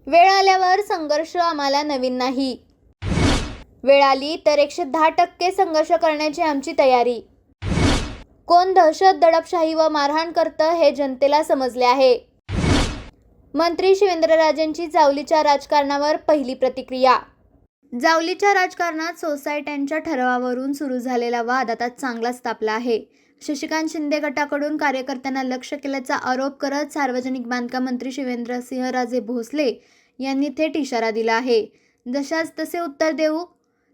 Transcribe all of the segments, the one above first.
वेळ आल्यावर संघर्ष आम्हाला नवीन नाही. वेळ आली तर 110% संघर्ष करण्याची आमची तयारी. कोण दहशत, दडपशाही व मारहाण करतं हे जनतेला समजले आहे. मंत्री शिवेंद्रराजेंची जावलीच्या राजकारणावर पहिली प्रतिक्रिया. जावलीच्या राजकारणात सोसायट्यांच्या ठरावावरून सुरू झालेला वाद आता चांगलाच तापला आहे. शशिकांत शिंदे गटाकडून कार्यकर्त्यांना लक्ष्य केल्याचा आरोप करत सार्वजनिक बांधकाम मंत्री शिवेंद्रसिंहराजे भोसले यांनी थेट इशारा दिला आहे. जशास तसे उत्तर देऊ,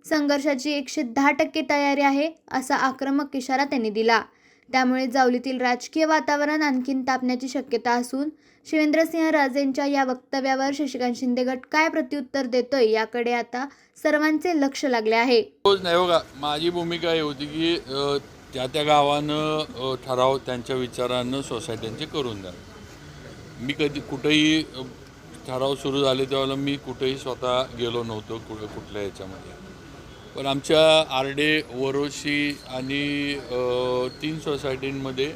संघर्षाची 110% तयारी आहे, असा आक्रमक इशारा त्यांनी दिला. त्यामुळे जावलीतील राजकीय वातावरण आणखीन तापण्याची शक्यता असून शिवेंद्रसिंहराजेंच्या या वक्तव्यावर शशिकांत शिंदे गट काय प्रत्युत्तर देतोय याकडे आता सर्वांचे लक्ष लागले आहे. नाही बघा, माझी भूमिका ही होती की त्या गावानं ठराव त्यांच्या विचारानं सोसायट्यांचे करून द्या. मी कधी कुठेही ठराव सुरू झाले त्यावेळेला मी कुठेही स्वतः गेलो नव्हतो कुठल्या याच्यामध्ये. पण आमच्या आरडे, वरोशी आणि 3 सोसायटींमध्ये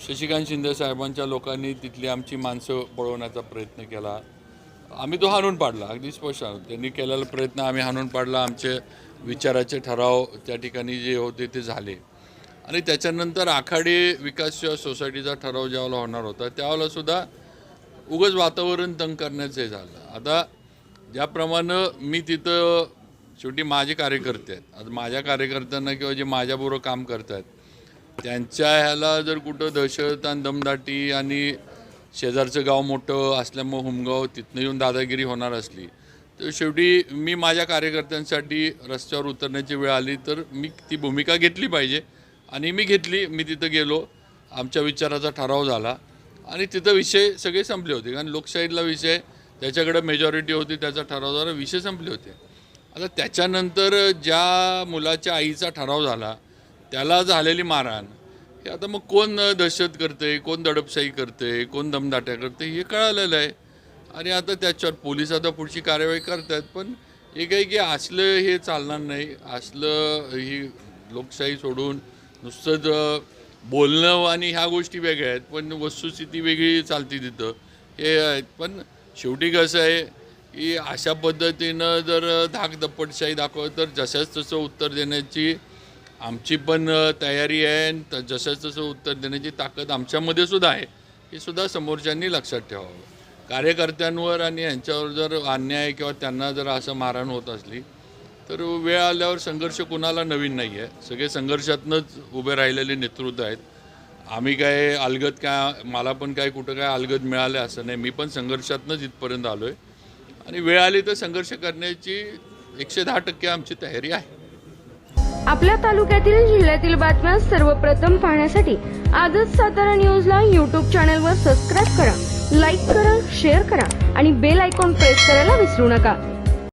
शशिकांत शिंदे साहेबांच्या लोकांनी तिथली आमची माणसं पळवण्याचा प्रयत्न केला. आम्ही तो हाणून पाडला, अगदी स्पष्ट. त्यांनी केलेला प्रयत्न आम्ही हाणून पाडला. आमचे विचाराचे ठराव त्या ठिकाणी जे होते ते झाले. आणि त्याच्यानंतर आखाडे विकास सोसायटीचा ठराव ज्यावेळेला होणार होता त्यावेळेलासुद्धा उगाच वातावरण तंग करण्याचं हे झालं. आता ज्याप्रमाणे मी तिथं शेवटी माझे कार्यकर्ते आहेत, आता माझ्या कार्यकर्त्यांना किंवा जे माझ्याबरोबर काम करत आहेत त्यांच्या ह्याला जर कुठं दहशत आणि दमदाटी आणि शेजारचं गाव मोठं असल्यामुळं हुमगाव तिथनं येऊन दादागिरी होणार असली तर शेवटी मी माझ्या कार्यकर्त्यांसाठी रस्त्यावर उतरण्याची वेळ आली तर मी ती भूमिका घेतली पाहिजे. आणि मी घेतली. मी तिथं गेलो, आमच्या विचाराचा ठराव झाला आणि तिथं विषय सगळे संपले होते. कारण लोकशाहीतला विषय त्याच्याकडे मेजॉरिटी होती, त्याचा ठराव झाला, विषय संपले होते. आता त्याच्यानंतर ज्या मुलाच्या आईचा ठराव झाला त्याला झालेली मारहाण, हे आता मग कोण दहशत करते, कोण दडपशाही करते, कोण दमदाट्या करते हे कळालेलं आहे. आणि आता त्याच्यावर पोलीस आता पुढची कार्यवाही करतात. पण हे काही की असलं हे चालणार नाही. असलं ही लोकशाही सोडून नुसतंच बोलणं आणि ह्या गोष्टी वेगळ्या आहेत, पण वस्तुस्थिती वेगळी चालते तिथं हे आहेत. पण शेवटी कसं आहे की अशा पद्धतीनं जर धाकदप्पटशाही दाखवत तर जशाच तसं उत्तर देण्याची आमची पण तयारी आहे. आणि जशाच तसं उत्तर देण्याची ताकद आमच्यामध्ये सुद्धा आहे, हे सुद्धा समोरच्यांनी लक्षात ठेवावं. कार्यकर्त्यांवर आणि यांच्यावर जर अन्याय किंवा त्यांना जर असं मारहाण होत असली तर वेळ आल्यावर संघर्ष कुणाला नवीन नाही आहे. सगळे संघर्षातनंच उभे राहिलेले नेतृत्व आहेत. आम्ही काय अलगद काय, मला पण काय कुठं काय अलगद मिळालं असं नाही. मी पण संघर्षातनंच इथपर्यंत आलो आहे आणि वेळ आली तर संघर्ष करण्याची 110% आमची तयारी आहे. आपल्या तालुक्यातील जिल्ह्यातील बातम्या सर्वप्रथम पाहण्यासाठी आजच सातारा न्यूजला YouTube चॅनलवर सबस्क्राईब करा, लाईक करा, शेअर करा आणि बेल आयकॉन प्रेस करायला विसरू नका.